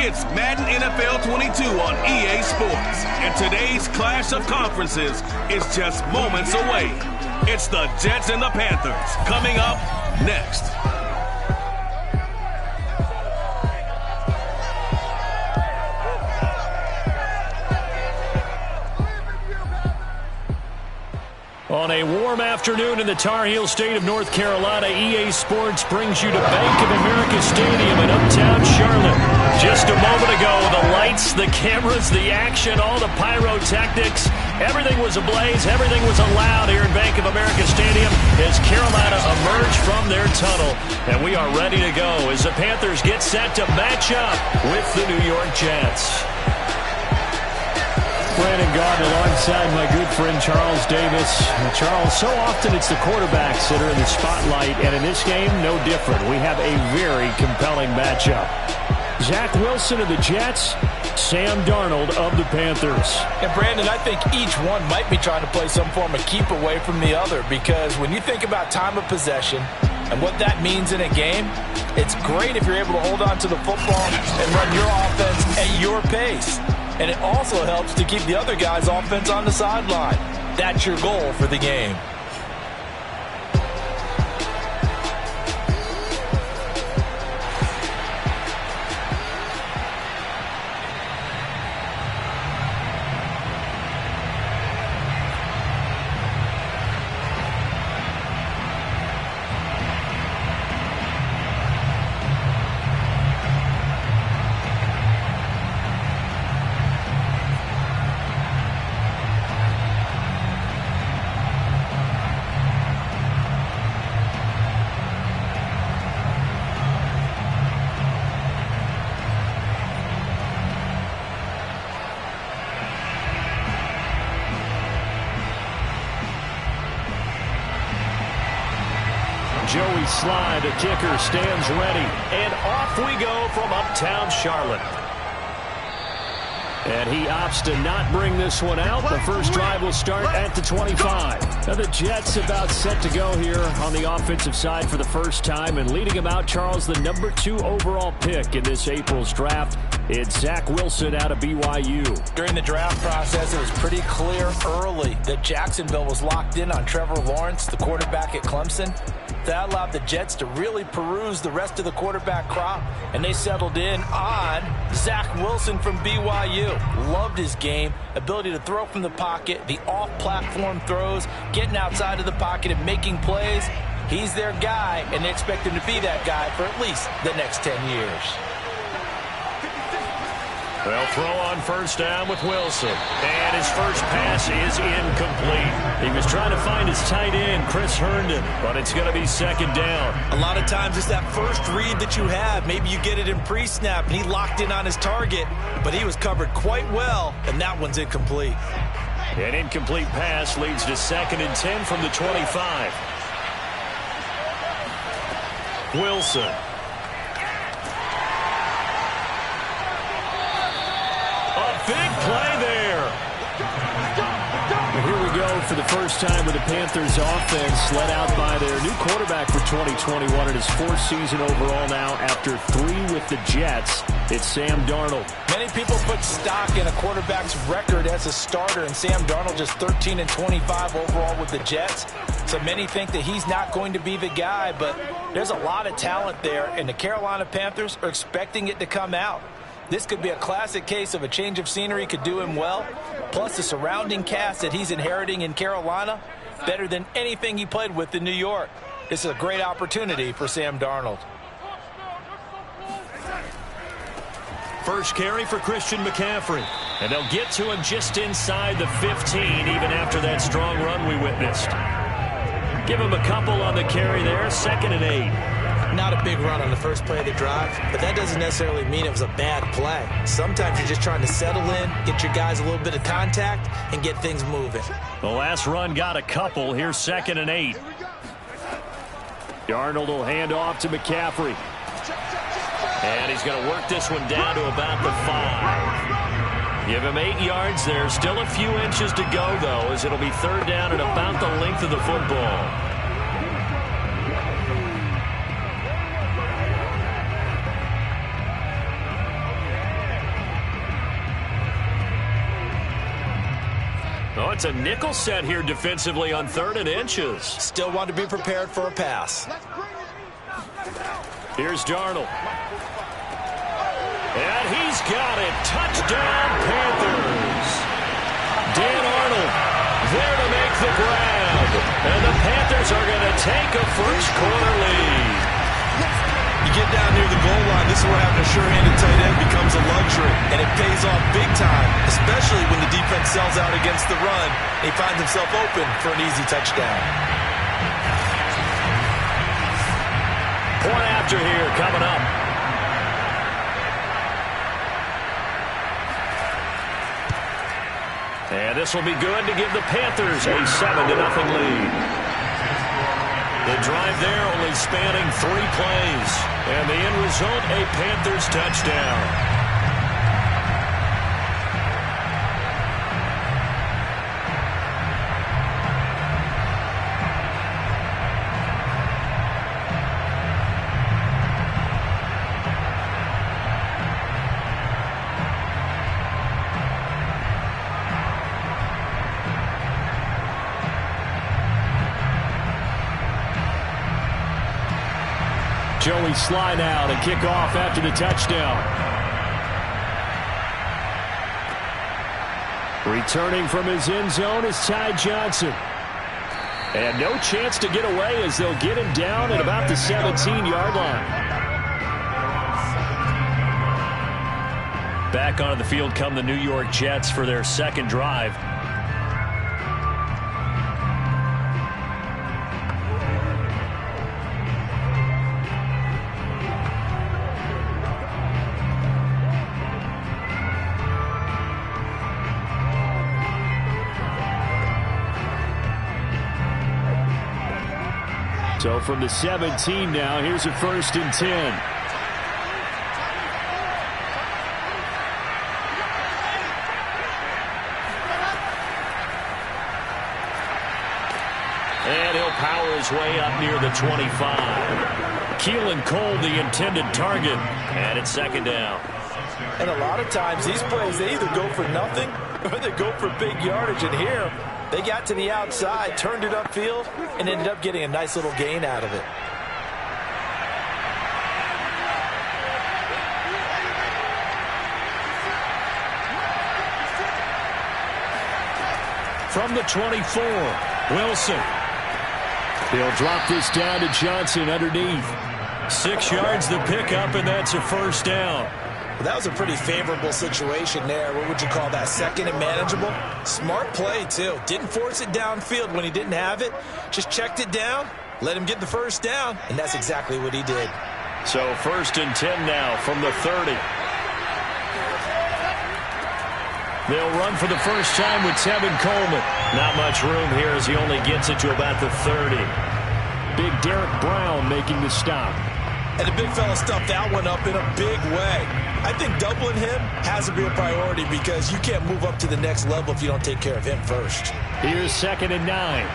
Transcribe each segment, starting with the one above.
It's Madden NFL 22 on EA Sports. And today's clash of conferences is just moments away. It's the Jets and the Panthers coming up next. On a warm afternoon in the Tar Heel state of North Carolina, EA Sports brings you to Bank of America Stadium in uptown Charlotte. Just a moment ago, the lights, the cameras, the action, all the pyrotechnics, everything was ablaze, everything was allowed here in Bank of America Stadium as Carolina emerged from their tunnel. And we are ready to go as the Panthers get set to match up with the New York Jets. Brandon Gardner alongside my good friend Charles Davis. Charles, so often it's the quarterbacks that are in the spotlight, and in this game, no different. We have a very compelling matchup. Zach Wilson of the Jets, Sam Darnold of the Panthers. And Brandon, I think each one might be trying to play some form of keep away from the other, because when you think about time of possession and what that means in a game, it's great if you're able to hold on to the football and run your offense at your pace. And it also helps to keep the other guy's offense on the sideline. That's your goal for the game. Joey Sly, the kicker, stands ready. And off we go from uptown Charlotte. And he opts to not bring this one out. The first drive will start at the 25. Now the Jets about set to go here on the offensive side for the first time. And leading him out, Charles, the number 2 overall pick in this April's draft. It's Zach Wilson out of BYU. During the draft process, it was pretty clear early that Jacksonville was locked in on Trevor Lawrence, the quarterback at Clemson. That allowed the Jets to really peruse the rest of the quarterback crop, and they settled in on Zach Wilson from BYU. Loved his game, ability to throw from the pocket, the off-platform throws, getting outside of the pocket and making plays. He's their guy, and they expect him to be that guy for at least the next 10 years. They'll throw on first down with Wilson. And his first pass is incomplete. He was trying to find his tight end, Chris Herndon, but it's going to be second down. A lot of times it's that first read that you have. Maybe you get it in pre-snap, and he locked in on his target, but he was covered quite well, and that one's incomplete. An incomplete pass leads to second and 10 from the 25. Wilson. Big play there. Here we go for the first time with the Panthers offense led out by their new quarterback for 2021 in his 4th season overall now after 3 with the Jets. It's Sam Darnold. Many people put stock in a quarterback's record as a starter, and Sam Darnold just 13 and 25 overall with the Jets. So many think that he's not going to be the guy, but there's a lot of talent there, and the Carolina Panthers are expecting it to come out. This could be a classic case of a change of scenery could do him well. Plus the surrounding cast that he's inheriting in Carolina, better than anything he played with in New York. This is a great opportunity for Sam Darnold. First carry for Christian McCaffrey. And they'll get to him just inside the 15, even after that strong run we witnessed. Give him a couple on the carry there, 2nd and 8. Not a big run on the first play of the drive, but that doesn't necessarily mean it was a bad play. Sometimes you're just trying to settle in, get your guys a little bit of contact, and get things moving. The last run got a couple. Here's 2nd and 8. Darnold will hand off to McCaffrey. And he's going to work this one down to about the 5. Give him 8 yards there. Still a few inches to go, though, as it'll be 3rd down and about the length of the football. it's a nickel set here defensively on 3rd and inches. Still want to be prepared for a pass. Here's Darnold. And he's got it. Touchdown, Panthers. Dan Arnold there to make the grab. And the Panthers are going to take a first-quarter lead. You get down near the goal line, this is where having a sure-handed tight end becomes a luxury. And it pays off big time, especially when the defense sells out against the run. He finds himself open for an easy touchdown. Point after here coming up. And this will be good to give the Panthers a 7-0 lead. The drive there only spanning 3 plays. And the end result, a Panthers touchdown. Joey Sly now to kick off after the touchdown. Returning from his end zone is Ty Johnson. And no chance to get away as they'll get him down at about the 17-yard line. Back onto the field come the New York Jets for their second drive. So from the 17 now, here's a 1st and 10. And he'll power his way up near the 25. Keelan Cole, the intended target, and it's 2nd down. And a lot of times these plays, they either go for nothing or they go for big yardage. And here, they got to the outside, turned it upfield, and ended up getting a nice little gain out of it. From the 24, Wilson. He'll drop this down to Johnson underneath. 6 yards the pickup, and that's a 1st down. Well, that was a pretty favorable situation there. What would you call that? 2nd and manageable? Smart play, too. Didn't force it downfield when he didn't have it. Just checked it down, let him get the 1st down, and that's exactly what he did. So 1st and 10 now from the 30. They'll run for the first time with Tevin Coleman. Not much room here as he only gets it to about the 30. Big Derek Brown making the stop. And the big fella stuffed that one up in a big way. I think doubling him has to be a priority because you can't move up to the next level if you don't take care of him first. Here's 2nd and 9.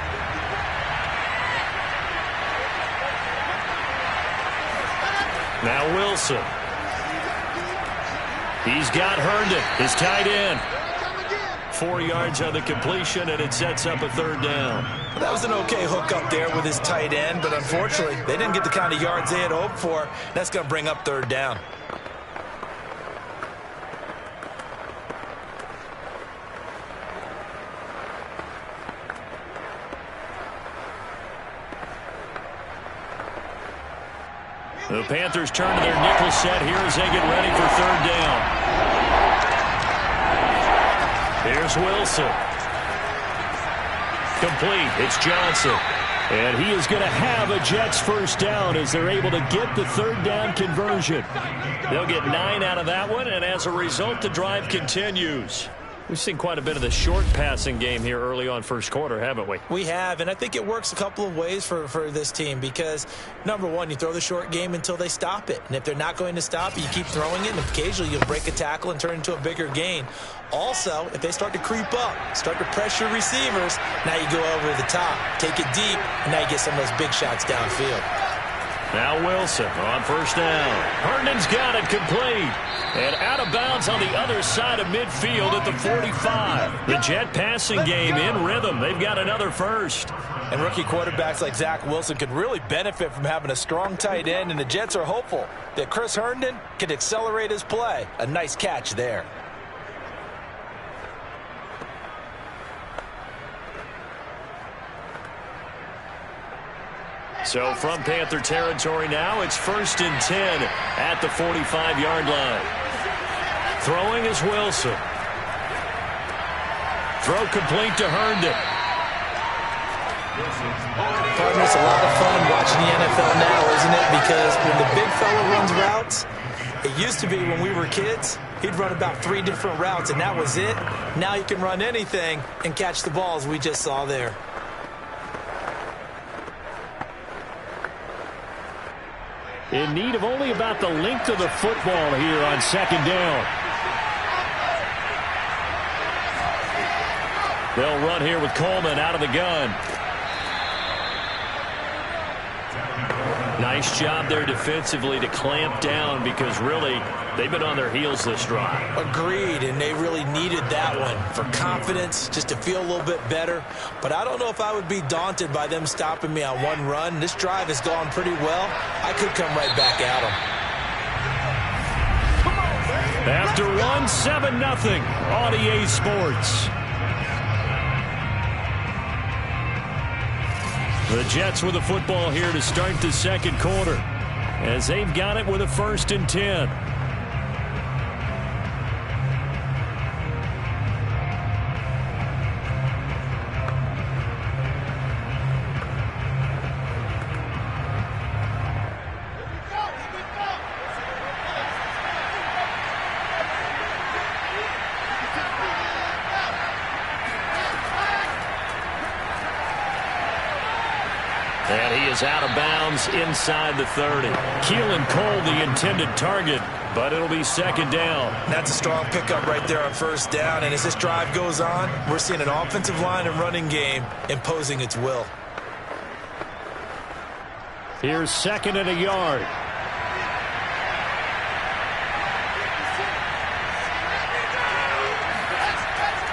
Now Wilson. He's got Herndon, his tight end. 4 yards on the completion, and it sets up a 3rd down. That was an okay hook up there with his tight end, but unfortunately, they didn't get the kind of yards they had hoped for. That's going to bring up 3rd down. The Panthers turn to their nickel set here as they get ready for 3rd down. Here's Wilson. Complete. It's Johnson. And he is going to have a Jets 1st down as they're able to get the 3rd down conversion. They'll get 9 out of that one, and as a result, the drive continues. We've seen quite a bit of the short passing game here early on 1st quarter, haven't we? We have, and I think it works a couple of ways for this team because, number one, you throw the short game until they stop it. And if they're not going to stop it, you keep throwing it, and occasionally you'll break a tackle and turn it into a bigger gain. Also, if they start to creep up, start to pressure receivers, now you go over the top, take it deep, and now you get some of those big shots downfield. Now Wilson on first down. Herndon's got it complete. And out of bounds on the other side of midfield at the 45. The Jet passing game in rhythm. They've got another first. And rookie quarterbacks like Zach Wilson could really benefit from having a strong tight end, and the Jets are hopeful that Chris Herndon can accelerate his play. A nice catch there. So from Panther territory now, it's 1st and 10 at the 45-yard line. Throwing is Wilson. Throw complete to Herndon. Partner, it's a lot of fun watching the NFL now, isn't it? Because when the big fella runs routes, it used to be when we were kids, he'd run about 3 different routes, and that was it. Now he can run anything and catch the balls we just saw there. In need of only about the length of the football here on 2nd down. They'll run here with Coleman out of the gun. Nice job there defensively to clamp down, because really they've been on their heels this drive. Agreed, and they really needed that one for confidence, just to feel a little bit better. But I don't know if I would be daunted by them stopping me on one run. This drive has gone pretty well. I could come right back at them. After one, 7-0 on EA Sports. The Jets with the football here to start the 2nd quarter, as they've got it with a 1st and 10. And he is out of bounds inside the 30. Keelan Cole, the intended target, but it'll be 2nd down. That's a strong pickup right there on 1st down. And as this drive goes on, we're seeing an offensive line and running game imposing its will. Here's 2nd and a yard.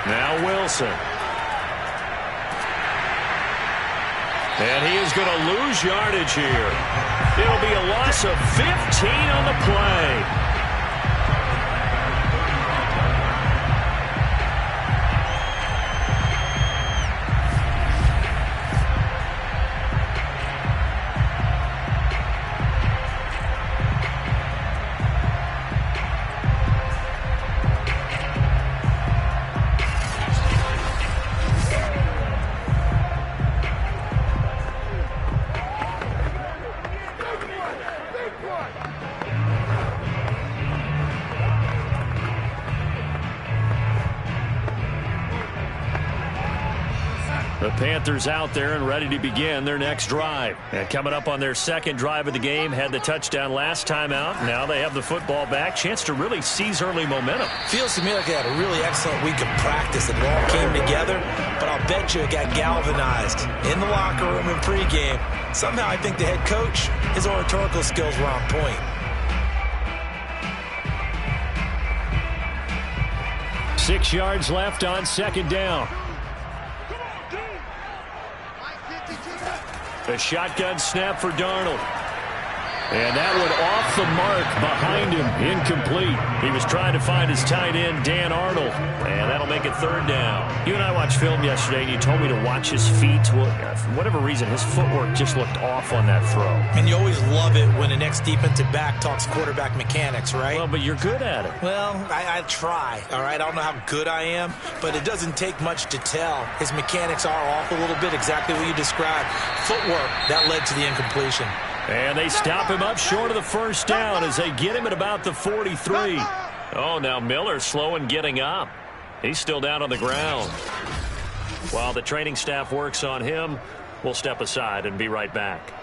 Now Wilson. And he is going to lose yardage here. It'll be a loss of 15 on the play. The Panthers out there and ready to begin their next drive. And coming up on their 2nd drive of the game, had the touchdown last time out. Now they have the football back. Chance to really seize early momentum. Feels to me like they had a really excellent week of practice. It all came together, but I'll bet you it got galvanized in the locker room in pregame. Somehow I think the head coach, his oratorical skills were on point. 6 yards left on 2nd down. A shotgun snap for Darnold. And that one off the mark behind him, incomplete. He was trying to find his tight end, Dan Arnold, and that'll make it 3rd down. You and I watched film yesterday, and you told me to watch his feet. Well, for whatever reason, his footwork just looked off on that throw. And you always love it when the next defensive back talks quarterback mechanics, right? Well, but you're good at it. Well, I try, all right? I don't know how good I am, but it doesn't take much to tell. His mechanics are off a little bit, exactly what you described. Footwork, that led to the incompletion. And they stop him up short of the 1st down as they get him at about the 43. Oh, now Miller slow in getting up. He's still down on the ground. While the training staff works on him, we'll step aside and be right back.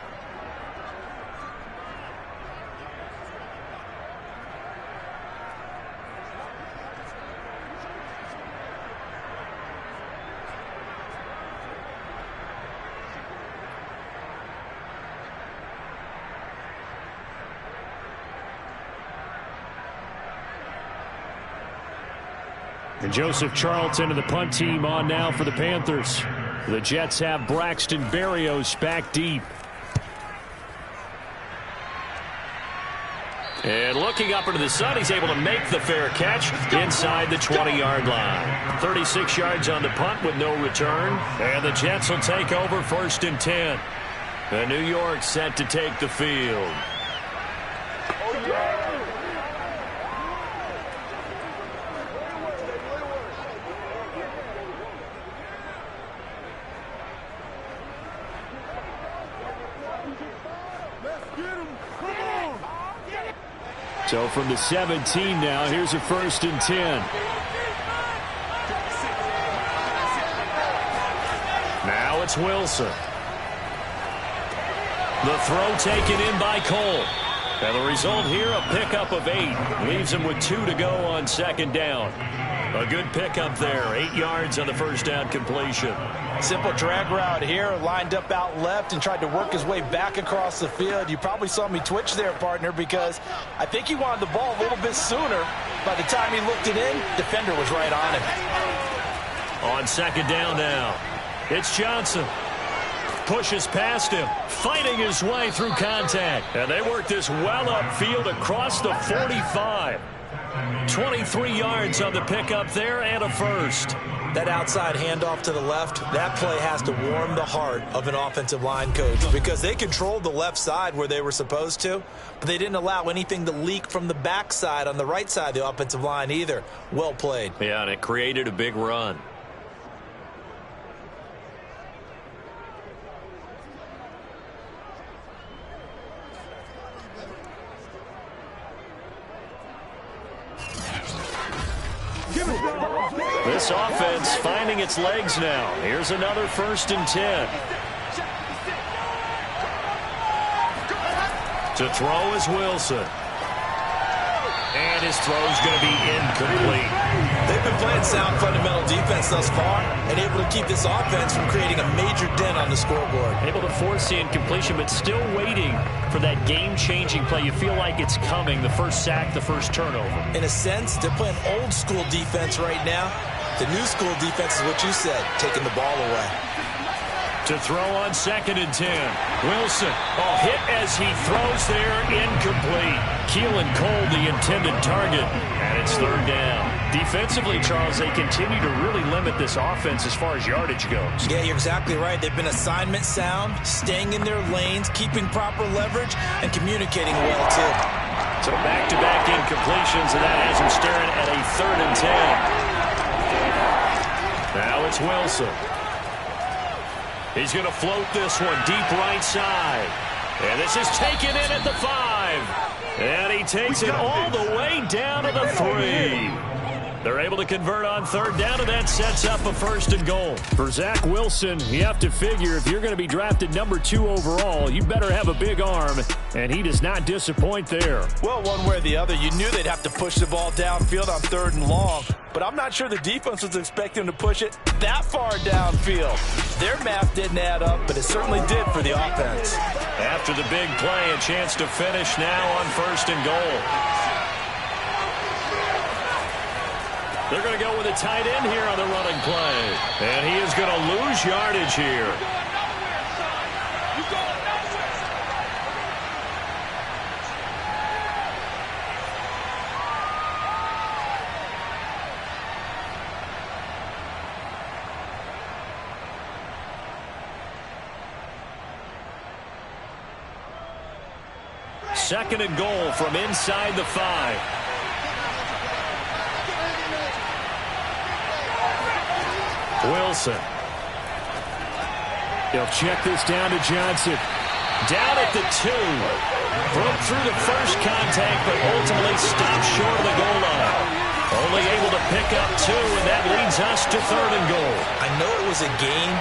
And Joseph Charlton and the punt team on now for the Panthers. The Jets have Braxton Berrios back deep. And looking up into the sun, he's able to make the fair catch inside the 20-yard line. 36 yards on the punt with no return. And the Jets will take over 1st and 10. And New York set to take the field. So from the 17 now, here's a 1st and 10. Now it's Wilson. The throw taken in by Cole. And the result here, a pickup of 8. Leaves him with 2 to go on 2nd down. A good pickup there. 8 yards on the 1st down completion. Simple drag route here, lined up out left and tried to work his way back across the field. You probably saw me twitch there, partner, because I think he wanted the ball a little bit sooner. By the time he looked it in, defender was right on him. On 2nd down now, it's Johnson. Pushes past him, fighting his way through contact. And they work this well upfield across the 45. 23 yards on the pickup there and a 1st. That outside handoff to the left, that play has to warm the heart of an offensive line coach because they controlled the left side where they were supposed to, but they didn't allow anything to leak from the backside on the right side of the offensive line either. Well played. Yeah, and it created a big run. This offense finding its legs now. Here's another 1st and 10. To throw is Wilson. And his throw's going to be incomplete. They've been playing sound fundamental defense thus far and able to keep this offense from creating a major dent on the scoreboard. Able to force the incompletion, but still waiting for that game-changing play. You feel like it's coming, the first sack, the first turnover. In a sense, they're playing old-school defense right now. The new school defense is what you said, taking the ball away. To throw on 2nd and 10. Wilson, hit as he throws there, incomplete. Keelan Cole, the intended target, and it's 3rd down. Defensively, Charles, they continue to really limit this offense as far as yardage goes. Yeah, you're exactly right. They've been assignment sound, staying in their lanes, keeping proper leverage, and communicating well, too. So back-to-back incompletions, and that has them staring at a 3rd and 10. Now it's Wilson. He's going to float this one deep right side. And this is taken in at the 5. And he takes it all the way down to the 3. They're able to convert on 3rd down, and that sets up a 1st and goal. For Zach Wilson, you have to figure if you're going to be drafted number 2 overall, you better have a big arm, and he does not disappoint there. Well, one way or the other, you knew they'd have to push the ball downfield on 3rd and long, but I'm not sure the defense was expecting to push it that far downfield. Their math didn't add up, but it certainly did for the offense. After the big play, a chance to finish now on 1st and goal. They're going to go with a tight end here on the running play. And he is going to lose yardage here. Second and goal from inside the 5. Wilson. They'll check this down to Johnson. Down at the 2. Broke through the first contact, but ultimately stopped short of the goal line. Only able to pick up 2, and that leads us to 3rd and goal. I know it was a game,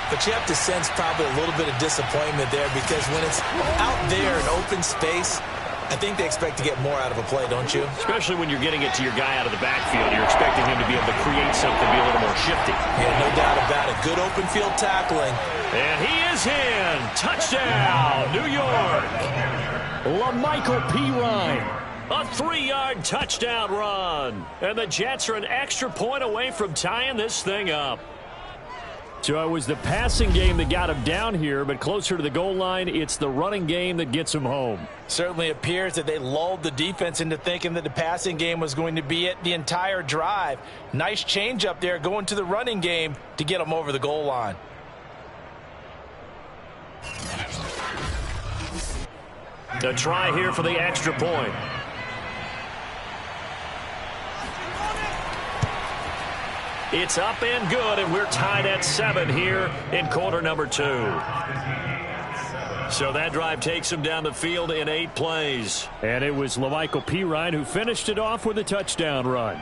but you have to sense probably a little bit of disappointment there because when it's out there in open space, I think they expect to get more out of a play, don't you? Especially when you're getting it to your guy out of the backfield. You're expecting him to be able to create something, be a little more shifty. Yeah, no doubt about it. Good open field tackling. And he is in. Touchdown, New York. LaMichael P. Ryan. A 3-yard touchdown run. And the Jets are an extra point away from tying this thing up. So it was the passing game that got him down here, but closer to the goal line, it's the running game that gets him home. Certainly appears that they lulled the defense into thinking that the passing game was going to be it the entire drive. Nice change up there going to the running game to get them over the goal line. A try here for the extra point. It's up and good, and we're tied at 7 here in quarter number 2. So that drive takes him down the field in 8 plays. And it was LaMichael Pirine who finished it off with a touchdown run.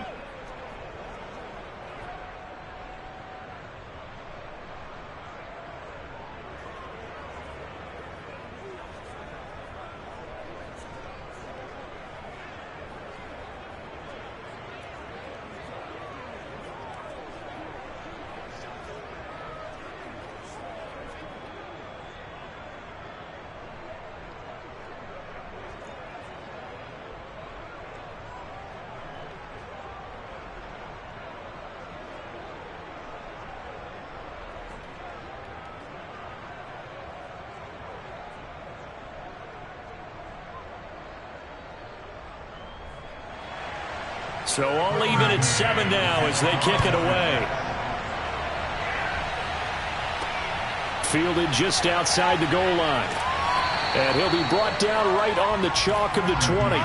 So all even at 7 now as they kick it away. Fielded just outside the goal line. And he'll be brought down right on the chalk of the 20.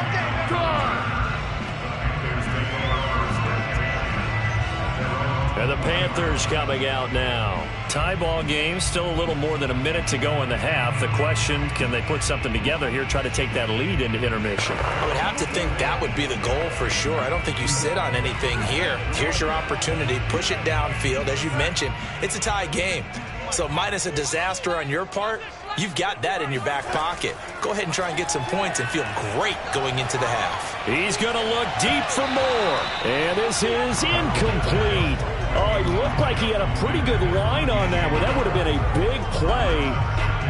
And the Panthers coming out now. Tie ball game, still a little more than a minute to go in the half. The question, can they put something together here, try to take that lead into intermission? I would have to think that would be the goal for sure. I don't think you sit on anything here. Here's your opportunity. Push it downfield. As you mentioned, it's a tie game. So minus a disaster on your part, you've got that in your back pocket. Go ahead and try and get some points and feel great going into the half. He's going to look deep for more. And this is incomplete. Oh, he looked like he had a pretty good line on that one. That would have been a big play,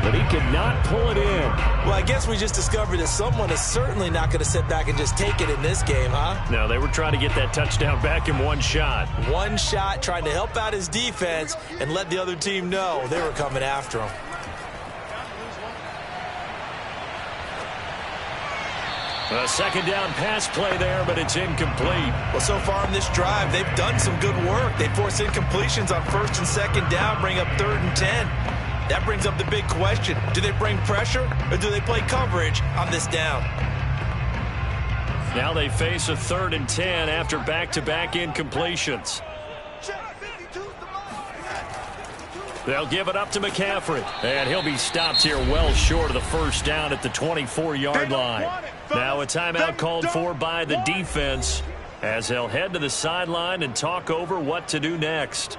but he could not pull it in. Well, I guess we just discovered that someone is certainly not going to sit back and just take it in this game, huh? No, they were trying to get that touchdown back in one shot. One shot, trying to help out his defense and let the other team know they were coming after him. A second down pass play there, but it's incomplete. Well, so far in this drive, they've done some good work. They force incompletions on 1st and 2nd down, bring up 3rd and 10. That brings up the big question. Do they bring pressure or do they play coverage on this down? Now they face a 3rd and 10 after back-to-back incompletions. They'll give it up to McCaffrey. And he'll be stopped here well short of the first down at the 24-yard line. Now a timeout called for by the defense as they'll head to the sideline and talk over what to do next.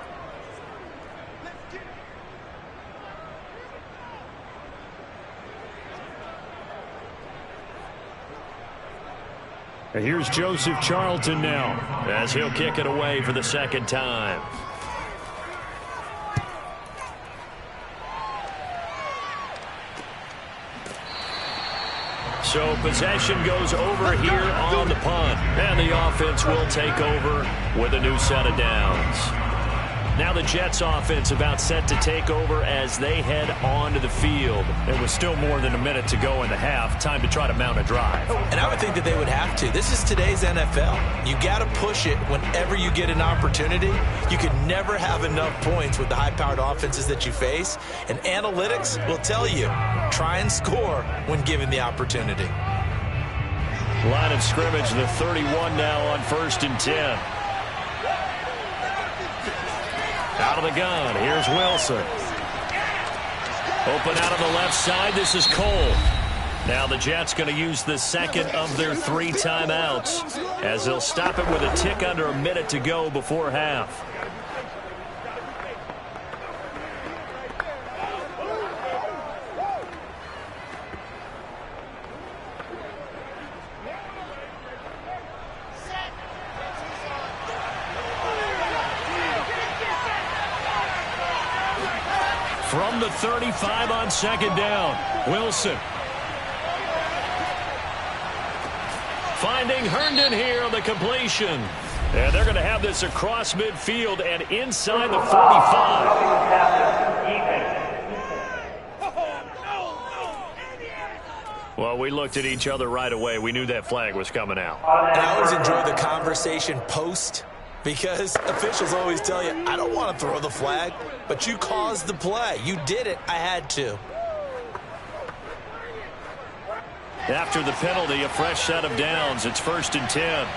And here's Joseph Charlton now as he'll kick it away for the second time. So possession goes over here on the punt. And the offense will take over with a new set of downs. Now the Jets offense about set to take over as they head onto the field. It was still more than a minute to go in the half. Time to try to mount a drive. And I would think that they would have to. This is today's NFL. You got to push it whenever you get an opportunity. You can never have enough points with the high-powered offenses that you face. And analytics will tell you, try and score when given the opportunity. Line of scrimmage, the 31 now on 1st and 10. Out of the gun, here's Wilson. Open out on the left side, this is Cole. Now the Jets going to use the second of their 3 timeouts as they'll stop it with a tick under a minute to go before half. From the 35 on 2nd down, Wilson. Finding Herndon here on the completion. And they're going to have this across midfield and inside the 45. Well, we looked at each other right away. We knew that flag was coming out. And I always enjoy the conversation post, because officials always tell you, I don't want to throw the flag, but you caused the play. You did it. I had to. After the penalty, a fresh set of downs. It's 1st and 10.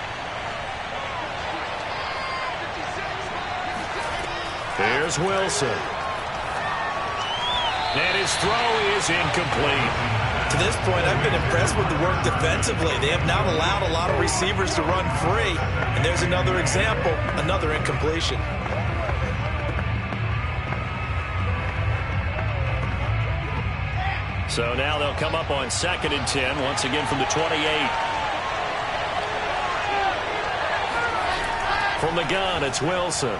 Here's Wilson. And his throw is incomplete. To this point, I've been impressed with the work defensively. They have not allowed a lot of receivers to run free. And there's another example, another incompletion. So now they'll come up on 2nd and 10, once again from the 28. From the gun, it's Wilson.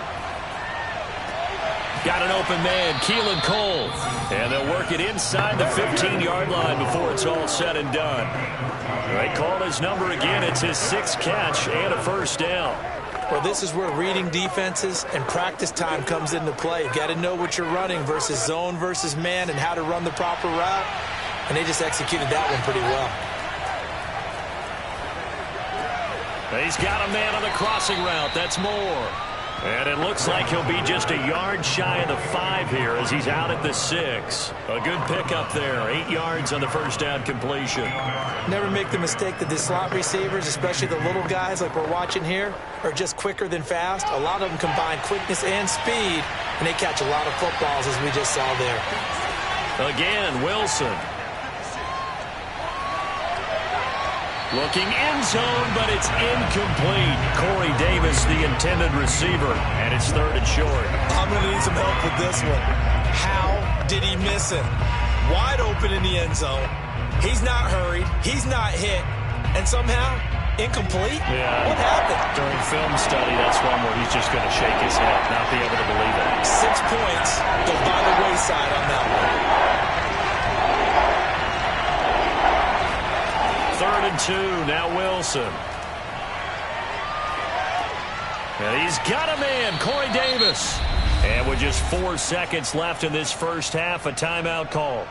Got an open man, Keelan Cole. And they'll work it inside the 15-yard line before it's all said and done. They call his number again. It's his 6th catch and a 1st down. Well, this is where reading defenses and practice time comes into play. You've got to know what you're running versus zone versus man and how to run the proper route. And they just executed that one pretty well. He's got a man on the crossing route. That's Moore. And it looks like he'll be just a yard shy of the 5 here as he's out at the 6. A good pickup there. 8 yards on the 1st down completion. Never make the mistake that the slot receivers, especially the little guys like we're watching here, are just quicker than fast. A lot of them combine quickness and speed, and they catch a lot of footballs as we just saw there. Again, Wilson. Looking end zone, but it's incomplete. Corey Davis, the intended receiver, and it's 3rd and short. I'm going to need some help with this one. How did he miss it? Wide open in the end zone. He's not hurried. He's not hit. And somehow, incomplete? Yeah. What happened? During film study, that's one where he's just going to shake his head, not be able to believe it. 6 points go by the wayside on that one. 3rd and 2, now Wilson. And he's got a man, Corey Davis. And with just 4 seconds left in this first half, a timeout call.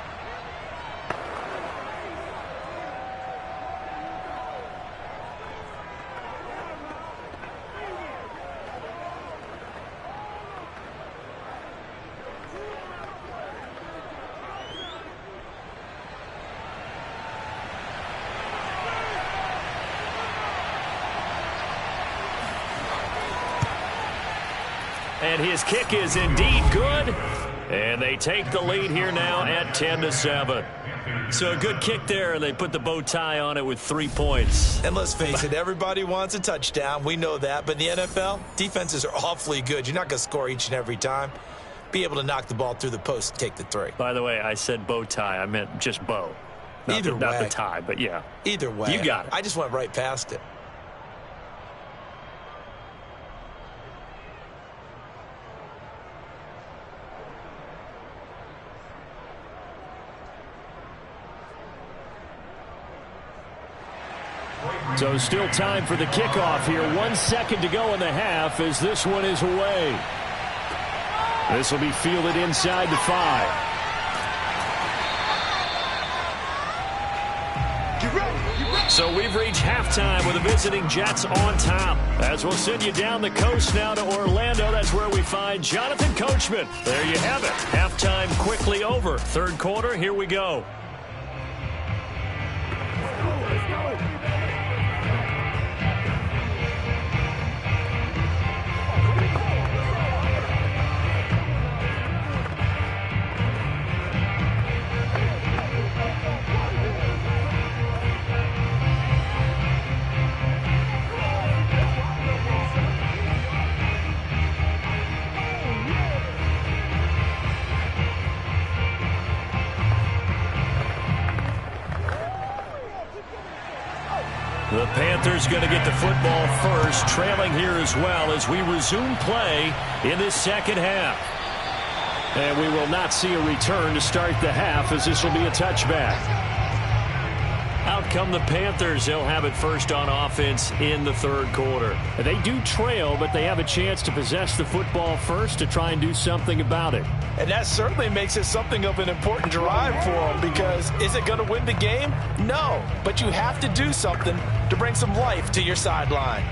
And his kick is indeed good. And they take the lead here now at 10-7. So a good kick there, and they put the bow tie on it with 3 points. And let's face it, everybody wants a touchdown. We know that. But in the NFL, defenses are awfully good. You're not going to score each and every time. Be able to knock the ball through the post and take the 3. By the way, I said bow tie. I meant just bow. Not the tie, but yeah. Either way. You got it. I just went right past it. So still time for the kickoff here. 1 second to go in the half as this one is away. This will be fielded inside the 5. So we've reached halftime with the visiting Jets on top. As we'll send you down the coast now to Orlando. That's where we find Jonathan Coachman. There you have it. Halftime quickly over. 3rd quarter, here we go. The Panthers going to get the football first, trailing here as well as we resume play in this second half. And we will not see a return to start the half as this will be a touchback. Out come the Panthers. They'll have it first on offense in the third quarter. They do trail, but they have a chance to possess the football first to try and do something about it. And that certainly makes it something of an important drive for them, because is it going to win the game? No, but you have to do something to bring some life to your sideline.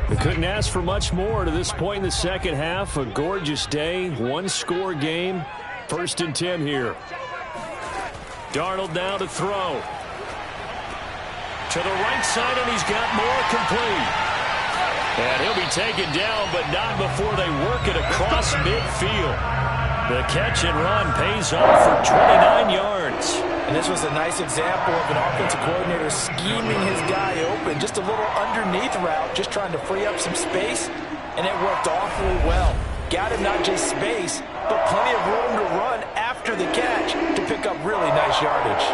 They couldn't ask for much more to this point in the second half. A gorgeous day, one-score game. 1st and 10 here. Darnold now to throw. To the right side, and he's got more complete. And he'll be taken down, but not before they work it across midfield. The catch and run pays off for 29 yards. And this was a nice example of an offensive coordinator scheming his guy open. Just a little underneath route, just trying to free up some space, and it worked awfully well. Got him not just space, but plenty of room to run after the catch to pick up really nice yardage.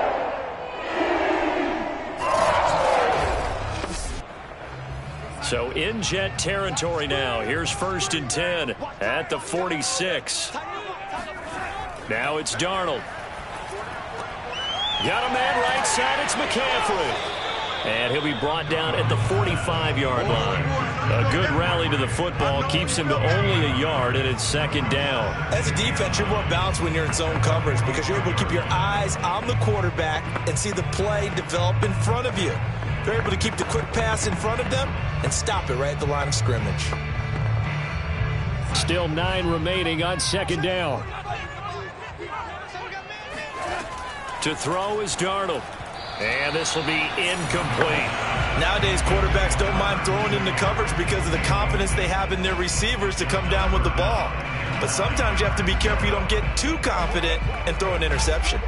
So in Jet territory now. Here's 1st and 10 at the 46. Now it's Darnold. Got a man right side. It's McCaffrey. And he'll be brought down at the 45-yard line. A good rally to the football keeps him to only a yard, and it's 2nd down. As a defense, you're more balanced when you're in zone coverage because you're able to keep your eyes on the quarterback and see the play develop in front of you. They're able to keep the quick pass in front of them and stop it right at the line of scrimmage. Still 9 remaining on 2nd down. To throw is Darnold. And this will be incomplete. Nowadays, quarterbacks don't mind throwing into coverage because of the confidence they have in their receivers to come down with the ball. But sometimes you have to be careful you don't get too confident and throw an interception.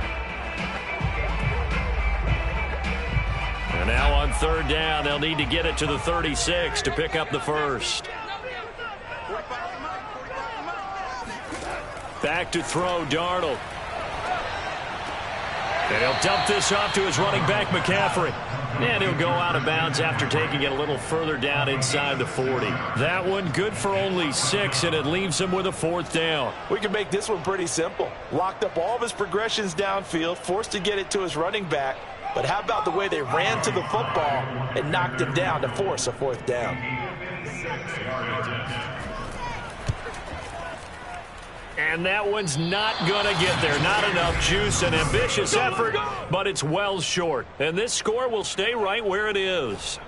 And now on 3rd down, they'll need to get it to the 36 to pick up the first. Back to throw, Darnold. And he'll dump this off to his running back, McCaffrey. And he'll go out of bounds after taking it a little further down inside the 40. That one good for only 6, and it leaves him with a 4th down. We can make this one pretty simple. Locked up all of his progressions downfield, forced to get it to his running back. But how about the way they ran to the football and knocked him down to force a 4th down? And that one's not going to get there. Not enough juice. An ambitious effort, but it's well short. And this score will stay right where it is.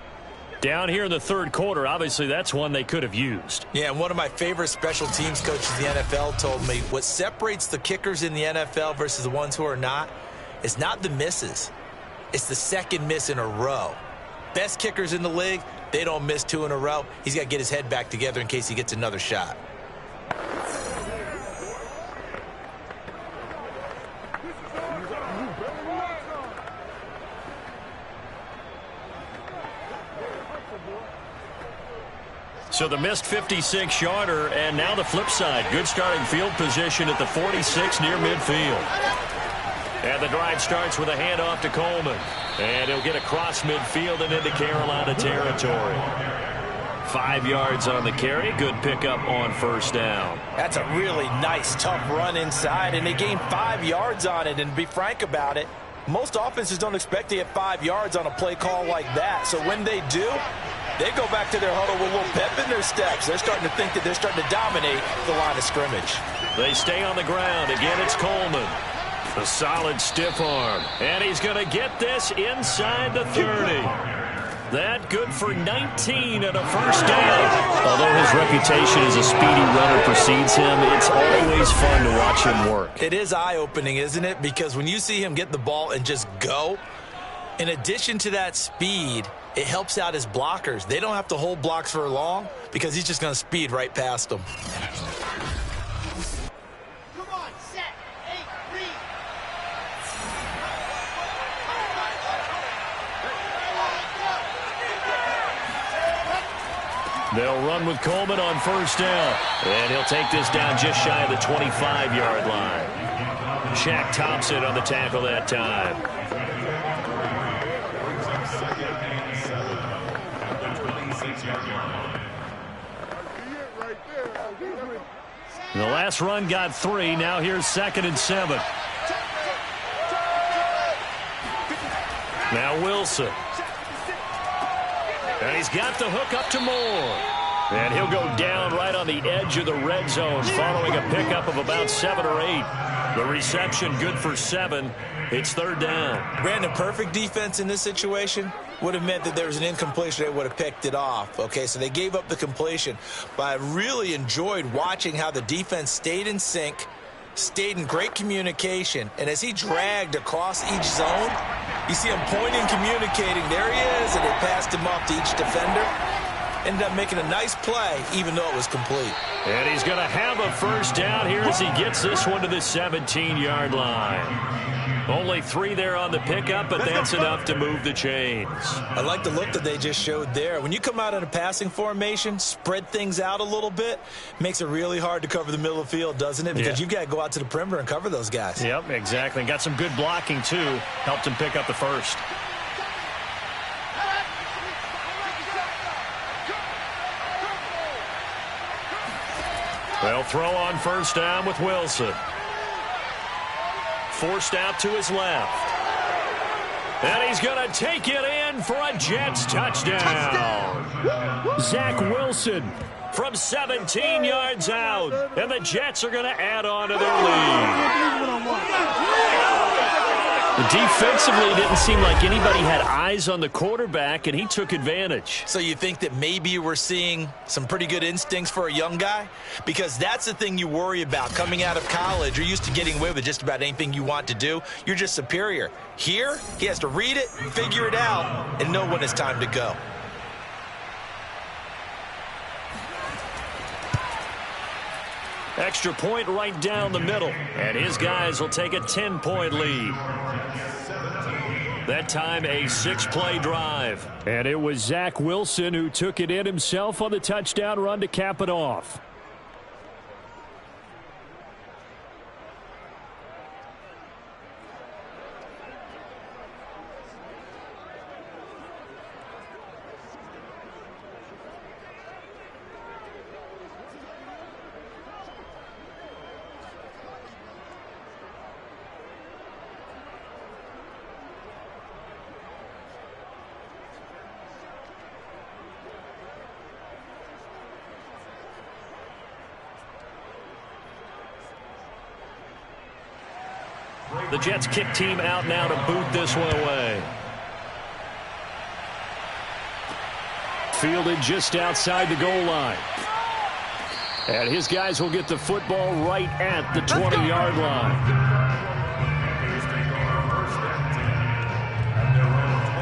Down here in the 3rd quarter, obviously that's one they could have used. Yeah, and one of my favorite special teams coaches in the NFL told me what separates the kickers in the NFL versus the ones who are not is not the misses. It's the 2nd miss in a row. Best kickers in the league, they don't miss 2 in a row. He's got to get his head back together in case he gets another shot. So the missed 56-yarder, and now the flip side. Good starting field position at the 46 near midfield. And the drive starts with a handoff to Coleman. And he'll get across midfield and into Carolina territory. 5 yards on the carry. Good pickup on 1st down. That's a really nice, tough run inside, and they gained 5 yards on it. And to be frank about it, most offenses don't expect to get 5 yards on a play call like that. So when they do, they go back to their huddle with a little pep in their steps. They're starting to think that they're starting to dominate the line of scrimmage. They stay on the ground. Again, it's Coleman. A solid stiff arm. And he's going to get this inside the 30. That good for 19 and a 1st down. Although his reputation as a speedy runner precedes him, it's always fun to watch him work. It is eye-opening, isn't it? Because when you see him get the ball and just go, in addition to that speed, it helps out his blockers. They don't have to hold blocks for long because he's just going to speed right past them. Come on, set, 8, read. They'll run with Coleman on 1st down. And he'll take this down just shy of the 25-yard line. Shaq Thompson on the tackle that time. The last run got 3. Now here's 2nd and 7. Now Wilson. And he's got the hook up to Moore. And he'll go down right on the edge of the red zone following a pickup of about 7 or 8. The reception good for 7. It's 3rd down. Brandon, perfect defense in this situation would have meant that there was an incompletion. They would have picked it off. Okay, so they gave up the completion. But I really enjoyed watching how the defense stayed in sync, stayed in great communication. And as he dragged across each zone, you see him pointing, communicating. There he is, and they passed him off to each defender. Ended up making a nice play, even though it was complete. And he's going to have a 1st down here as he gets this one to the 17-yard line. Only 3 there on the pickup, but that's enough to move the chains. I like the look that they just showed there. When you come out in a passing formation, spread things out a little bit, makes it really hard to cover the middle of the field, doesn't it? Because you've got to go out to the perimeter and cover those guys. Yep, exactly. Got some good blocking, too. Helped him pick up the 1st. They'll throw on 1st down with Wilson. Forced out to his left. And he's going to take it in for a Jets touchdown. Zach Wilson from 17 yards out. And the Jets are going to add on to their lead. Defensively, it didn't seem like anybody had eyes on the quarterback, and he took advantage. So you think that maybe we're seeing some pretty good instincts for a young guy? Because that's the thing you worry about coming out of college. You're used to getting away with just about anything you want to do. You're just superior. Here, he has to read it, figure it out, and know when it's time to go. Extra point right down the middle. And his guys will take a 10-point lead. That time a 6-play drive. And it was Zach Wilson who took it in himself on the touchdown run to cap it off. The Jets kick team out now to boot this one away. Fielded just outside the goal line. And his guys will get the football right at the 20-yard line.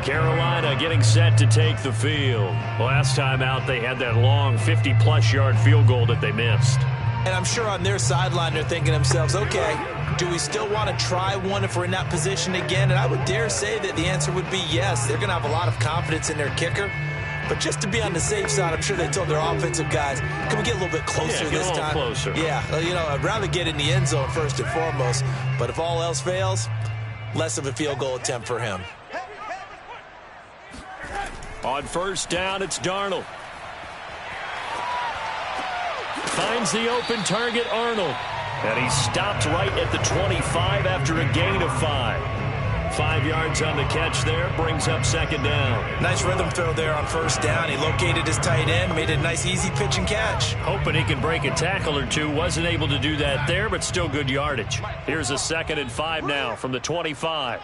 Carolina getting set to take the field. Last time out, they had that long 50-plus yard field goal that they missed. And I'm sure on their sideline they're thinking to themselves, okay, do we still want to try one if we're in that position again? And I would dare say that the answer would be yes. They're going to have a lot of confidence in their kicker. But just to be on the safe side, I'm sure they told their offensive guys, can we get a little bit closer this time? Closer. Yeah, you know, I'd rather get in the end zone first and foremost. But if all else fails, less of a field goal attempt for him. On 1st down, it's Darnold. Finds the open target, Arnold. And he stopped right at the 25 after a gain of 5. 5 yards on the catch there, brings up 2nd down. Nice rhythm throw there on 1st down. He located his tight end, made a nice easy pitch and catch. Hoping he can break a tackle or two. Wasn't able to do that there, but still good yardage. Here's a 2nd and 5 now from the 25.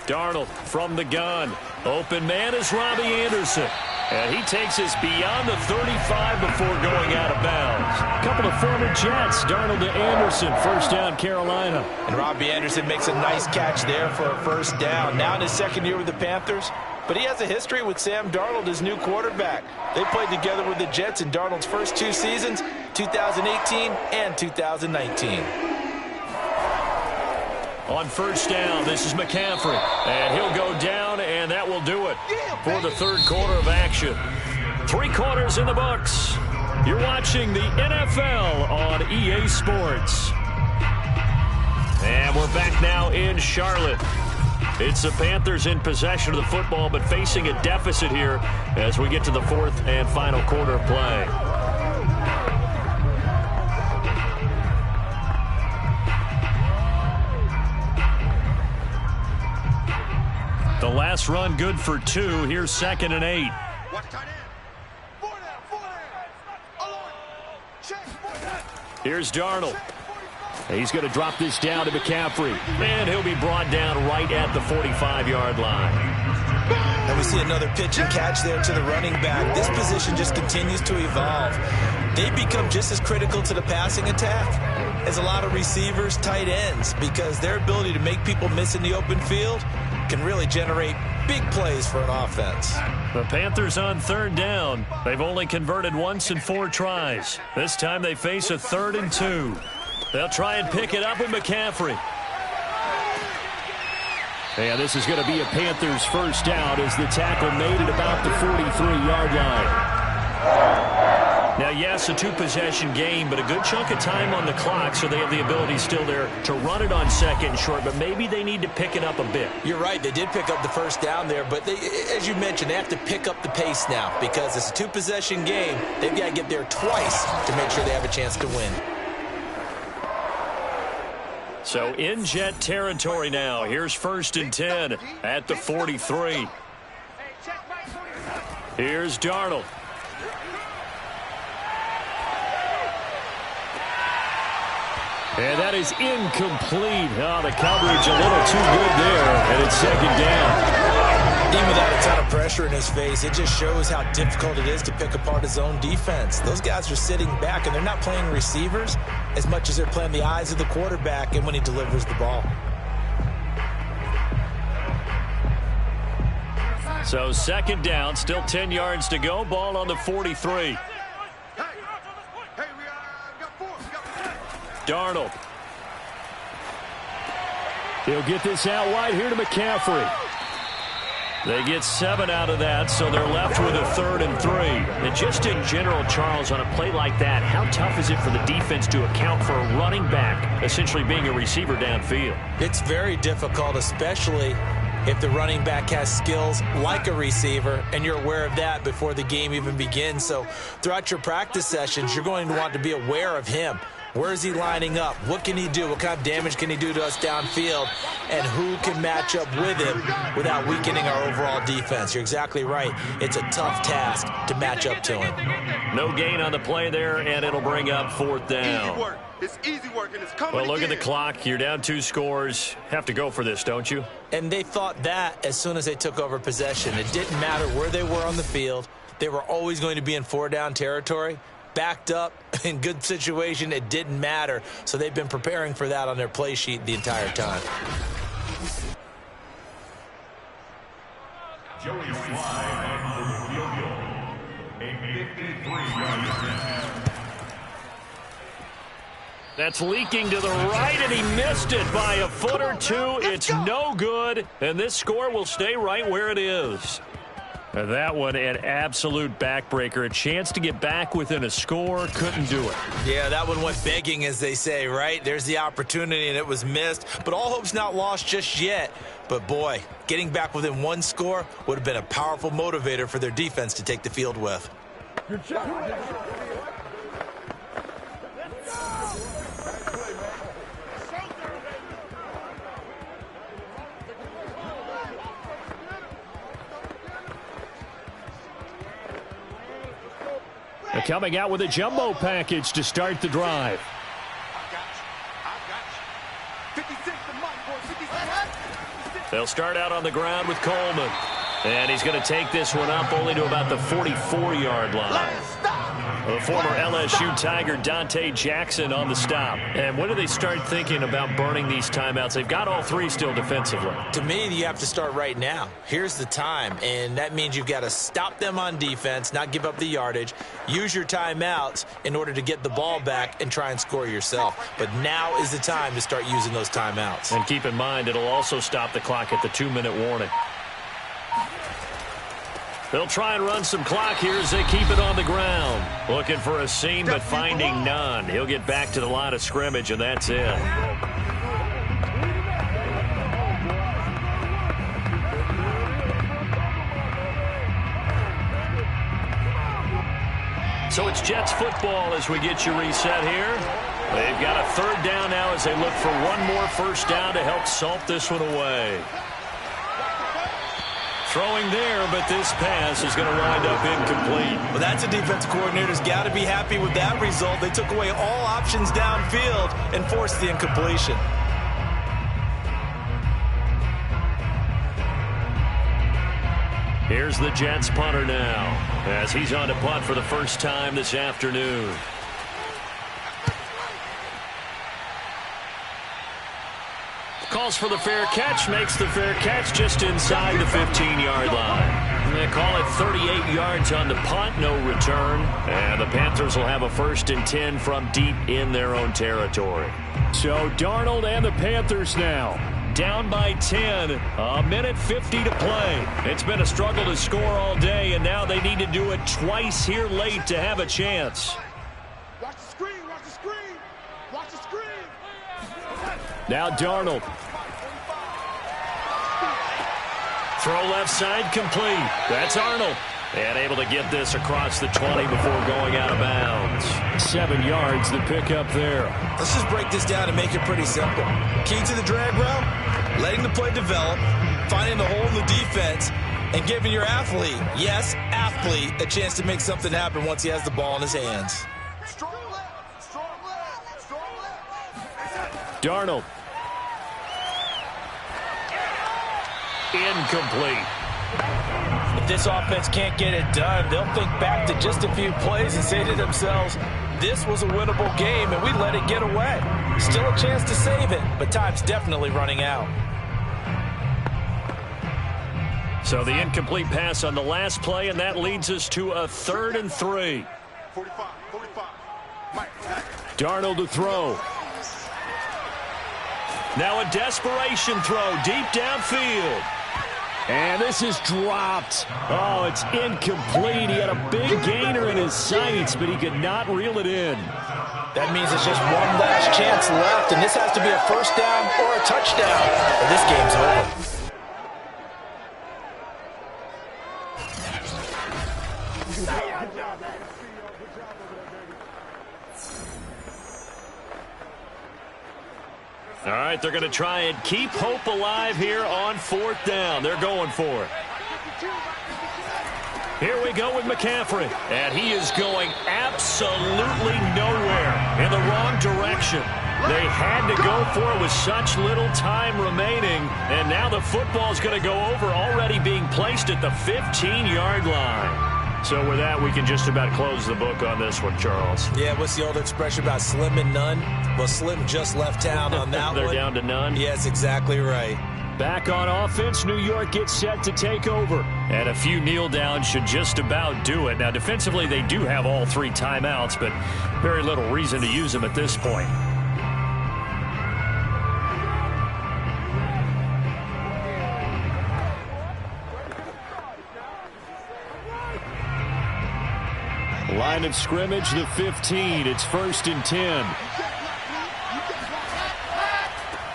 Darnold from the gun. Open man is Robbie Anderson. And he takes us beyond the 35 before going out of bounds. A couple of former Jets, Darnold to Anderson, 1st down Carolina. And Robbie Anderson makes a nice catch there for a 1st down. Now in his 2nd year with the Panthers, but he has a history with Sam Darnold, his new quarterback. They played together with the Jets in Darnold's first 2 seasons, 2018 and 2019. On 1st down, this is McCaffrey. And he'll go down, and that will do it for the 3rd quarter of action. 3 quarters in the books. You're watching the NFL on EA Sports. And we're back now in Charlotte. It's the Panthers in possession of the football, but facing a deficit here as we get to the 4th and final quarter of play. The last run good for 2. Here's 2nd and 8. Here's Darnold. He's going to drop this down to McCaffrey. And he'll be brought down right at the 45-yard line. And we see another pitch and catch there to the running back. This position just continues to evolve. They become just as critical to the passing attack as a lot of receivers, tight ends, because their ability to make people miss in the open field can really generate big plays for an offense. The Panthers on 3rd down. They've only converted once in 4 tries. This time they face a 3rd and 2. They'll try and pick it up with McCaffrey. And this is going to be a Panthers first down as the tackle made at about the 43-yard line. Now, yes, a 2-possession game, but a good chunk of time on the clock, so they have the ability still there to run it on 2nd and short, but maybe they need to pick it up a bit. You're right. They did pick up the first down there, but as you mentioned, they have to pick up the pace now because it's a 2-possession game. They've got to get there twice to make sure they have a chance to win. So in Jet territory now. Here's 1st and 10 at the 43. Here's Darnold. And that is incomplete. Oh, the coverage a little too good there, and it's 2nd down. Even without a ton of pressure in his face, it just shows how difficult it is to pick apart his own defense. Those guys are sitting back, and they're not playing receivers as much as they're playing the eyes of the quarterback and when he delivers the ball. So 2nd down, still 10 yards to go. Ball on the 43. Darnold. He'll get this out wide here to McCaffrey. They get 7 out of that, so they're left with a 3rd and 3. And just in general, Charles, on a play like that, how tough is it for the defense to account for a running back essentially being a receiver downfield? It's very difficult, especially if the running back has skills like a receiver, and you're aware of that before the game even begins. So throughout your practice sessions, you're going to want to be aware of him. Where is he lining up? What can he do? What kind of damage can he do to us downfield? And who can match up with him without weakening our overall defense? You're exactly right. It's a tough task to match up to him. No gain on the play there, and it'll bring up 4th down. Easy work. It's easy work, and it's coming. Well, look at the clock. You're down 2 scores. Have to go for this, don't you? And they thought that as soon as they took over possession. It didn't matter where they were on the field. They were always going to be in 4-down territory. Backed up, in good situation, it didn't matter. So they've been preparing for that on their play sheet the entire time. Joey Slide for the field goal. A 53-yard attempt. That's leaking to the right, and he missed it by a foot or two. It's no good, and this score will stay right where it is. And that one, an absolute backbreaker. A chance to get back within a score, couldn't do it. Yeah, that one went begging, as they say, right? There's the opportunity, and it was missed. But all hope's not lost just yet. But, boy, getting back within 1 score would have been a powerful motivator for their defense to take the field with. Good job. They're coming out with a jumbo package to start the drive. They'll start out on the ground with Coleman. And he's going to take this one up only to about the 44-yard line. The former LSU Tiger Dante Jackson on the stop. And when do they start thinking about burning these timeouts? They've got all 3 still defensively. To me, you have to start right now. Here's the time, and that means you've got to stop them on defense, not give up the yardage, use your timeouts in order to get the ball back and try and score yourself. But now is the time to start using those timeouts. And keep in mind, it'll also stop the clock at the 2-minute warning. They'll try and run some clock here as they keep it on the ground. Looking for a seam, but finding none. He'll get back to the line of scrimmage, and that's it. So it's Jets football as we get you reset here. They've got a 3rd down now as they look for one more first down to help salt this one away. Throwing there, but this pass is going to wind up incomplete. Well, that's a defensive coordinator's got to be happy with that result. They took away all options downfield and forced the incompletion. Here's the Jets punter now, as he's on to punt for the first time this afternoon. Calls for the fair catch, makes the fair catch just inside the 15-yard line. They call it 38 yards on the punt, no return. And the Panthers will have a 1st and 10 from deep in their own territory. So Darnold and the Panthers now down by 10, a minute 50 to play. It's been a struggle to score all day, and now they need to do it twice here late to have a chance. Watch the screen, watch the screen, watch the screen. Now Darnold. Throw left side complete. That's Arnold. And able to get this across the 20 before going out of bounds. 7 yards, the pickup there. Let's just break this down and make it pretty simple. Key to the drag route, letting the play develop, finding the hole in the defense, and giving your athlete, yes, athlete, a chance to make something happen once he has the ball in his hands. Strong left, strong left, strong left. Darnold. Incomplete. If this offense can't get it done, they'll think back to just a few plays and say to themselves, this was a winnable game and we let it get away. Still a chance to save it, but time's definitely running out. So the incomplete pass on the last play, and that leads us to a 3rd and 3. 45. Darnold to throw. Now a desperation throw deep downfield. And this is dropped. Oh, it's incomplete. He had a big gainer in his sights, but he could not reel it in. That means it's just one last chance left, and this has to be a 1st down or a touchdown, or this game's over. All right, they're going to try and keep hope alive here on 4th down. They're going for it. Here we go with McCaffrey. And he is going absolutely nowhere in the wrong direction. They had to go for it with such little time remaining. And now the football's going to go over, already being placed at the 15-yard line. So with that, we can just about close the book on this one, Charles. Yeah, what's the old expression about slim and none? Well, Slim just left town on that They're one. down to none. Yes, exactly right. Back on offense, New York gets set to take over. And a few kneel downs should just about do it. Now, defensively, they do have all 3 timeouts, but very little reason to use them at this point. Line of scrimmage, the 15. It's 1st and 10.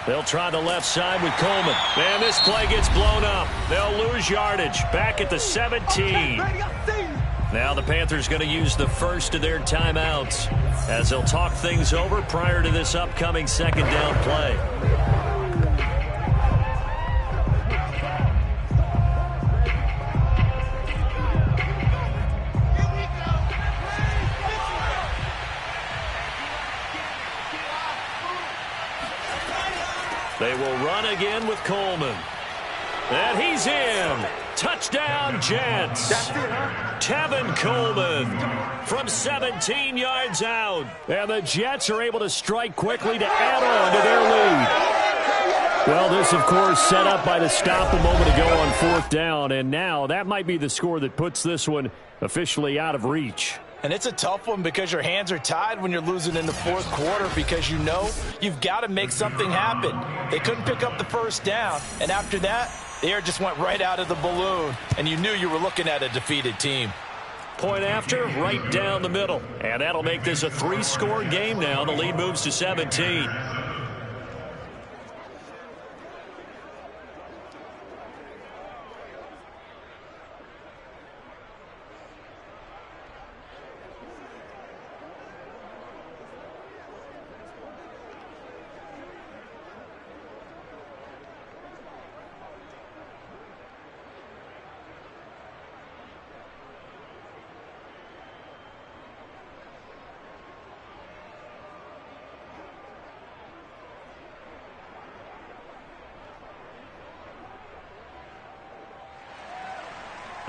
They'll try the left side with Coleman. And this play gets blown up. They'll lose yardage. Back at the 17. Now the Panthers going to use the first of their timeouts as they'll talk things over prior to this upcoming 2nd down play. They will run again with Coleman. And he's in. Touchdown, Jets. That's it, huh? Tevin Coleman from 17 yards out. And the Jets are able to strike quickly to add on to their lead. Well, this, of course, set up by the stop a moment ago on 4th down. And now that might be the score that puts this one officially out of reach. And it's a tough one because your hands are tied when you're losing in the 4th quarter because you know you've got to make something happen. They couldn't pick up the 1st down, and after that, the air just went right out of the balloon, and you knew you were looking at a defeated team. Point after, right down the middle. And that'll make this a 3-score game now. The lead moves to 17.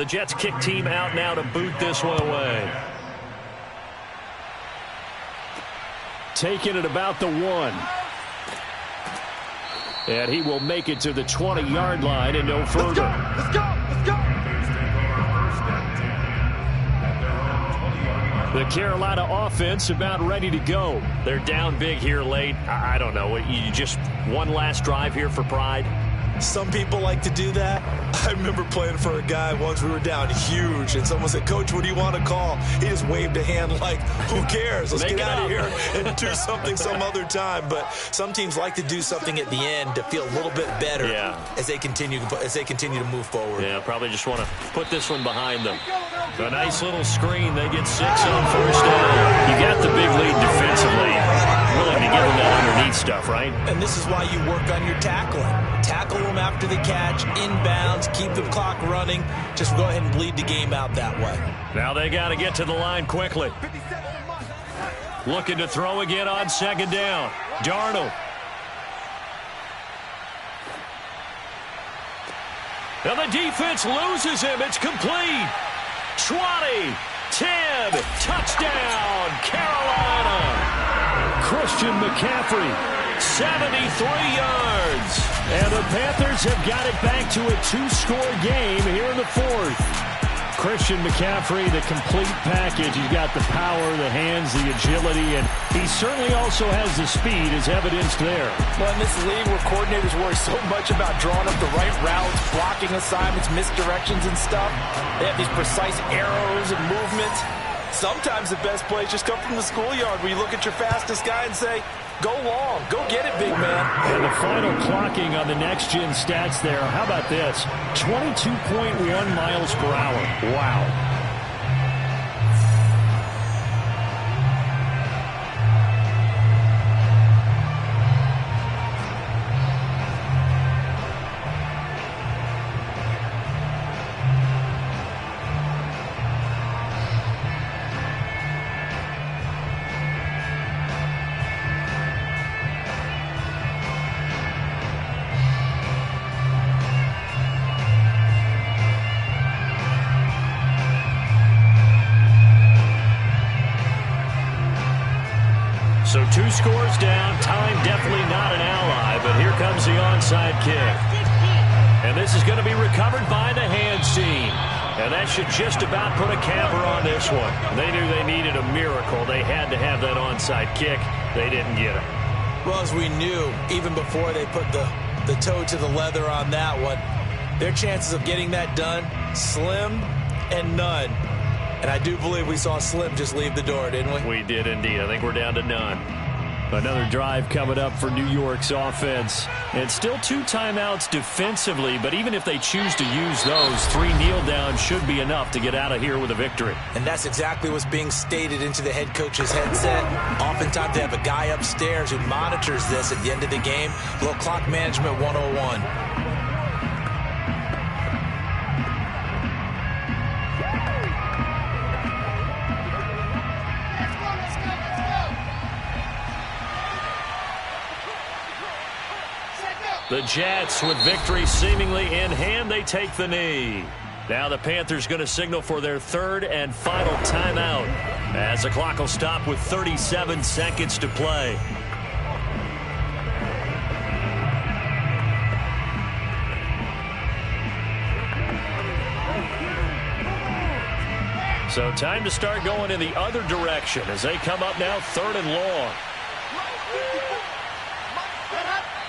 The Jets kick team out now to boot this one away. Taking it about the 1. And he will make it to the 20-yard line and no further. Let's go! Let's go! The Carolina offense about ready to go. They're down big here late. I don't know. You just one last drive here for pride? Some people like to do that. I remember playing for a guy once. We were down huge, and someone said, "Coach, what do you want to call?" He just waved a hand like, who cares? Let's get out of here and do something some other time. But some teams like to do something at the end to feel a little bit better as they continue to move forward. Yeah, probably just want to put this one behind them. A nice little screen. They get 6 on first down. You got the big lead defensively. Willing to give them that underneath stuff, right? And this is why you work on your tackling. Tackle them after the catch, inbounds, keep the clock running. Just go ahead and bleed the game out that way. Now they got to get to the line quickly. Looking to throw again on second down. Darnold. And the defense loses him. It's complete. 20, 10, touchdown, Carolina. Christian McCaffrey, 73 yards. And the Panthers have got it back to a 2-score game here in the 4th. Christian McCaffrey, the complete package. He's got the power, the hands, the agility, and he certainly also has the speed as evidenced there. Well, in this league where coordinators worry so much about drawing up the right routes, blocking assignments, misdirections and stuff, they have these precise arrows and movements. Sometimes the best plays just come from the schoolyard where you look at your fastest guy and say, go long, go get it, big man. And the final clocking on the next-gen stats there, how about this? 22.1 miles per hour. Wow. So 2 scores down. Time definitely not an ally, but here comes the onside kick. And this is going to be recovered by the hands team. And that should just about put a capper on this one. They knew they needed a miracle. They had to have that onside kick. They didn't get it. Well, as we knew, even before they put the toe to the leather on that one, their chances of getting that done, slim and none. And I do believe we saw Slim just leave the door, didn't we? We did indeed. I think we're down to none. Another drive coming up for New York's offense. And still 2 timeouts defensively, but even if they choose to use those, 3 kneel downs should be enough to get out of here with a victory. And that's exactly what's being stated into the head coach's headset. Oftentimes they have a guy upstairs who monitors this at the end of the game. Little clock management 101. The Jets, with victory seemingly in hand, they take the knee. Now the Panthers going to signal for their 3rd and final timeout as the clock will stop with 37 seconds to play. So time to start going in the other direction as they come up now 3rd and long.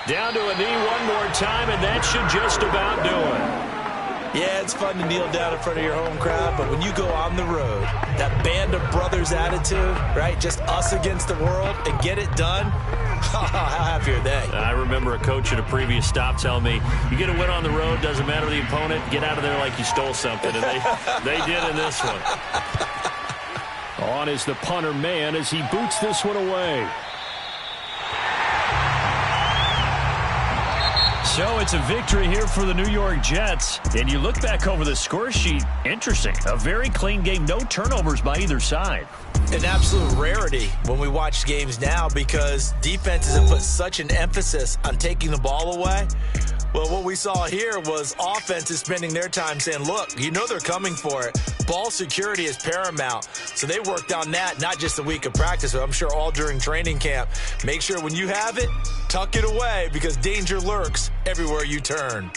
Down to a knee one more time, and that should just about do it. Yeah, it's fun to kneel down in front of your home crowd, but when you go on the road, that band of brothers attitude, right, just us against the world, and get it done, how happy are they? I remember a coach at a previous stop telling me, you get a win on the road, doesn't matter the opponent, get out of there like you stole something, and they did in this one. On is the punter man as he boots this one away. So it's a victory here for the New York Jets. And you look back over the score sheet, interesting. A very clean game, no turnovers by either side. An absolute rarity when we watch games now because defenses have put such an emphasis on taking the ball away. Well, what we saw here was offenses spending their time saying, look, you know they're coming for it. Ball security is paramount. So they worked on that, not just a week of practice, but I'm sure all during training camp. Make sure when you have it, tuck it away because danger lurks everywhere you turn.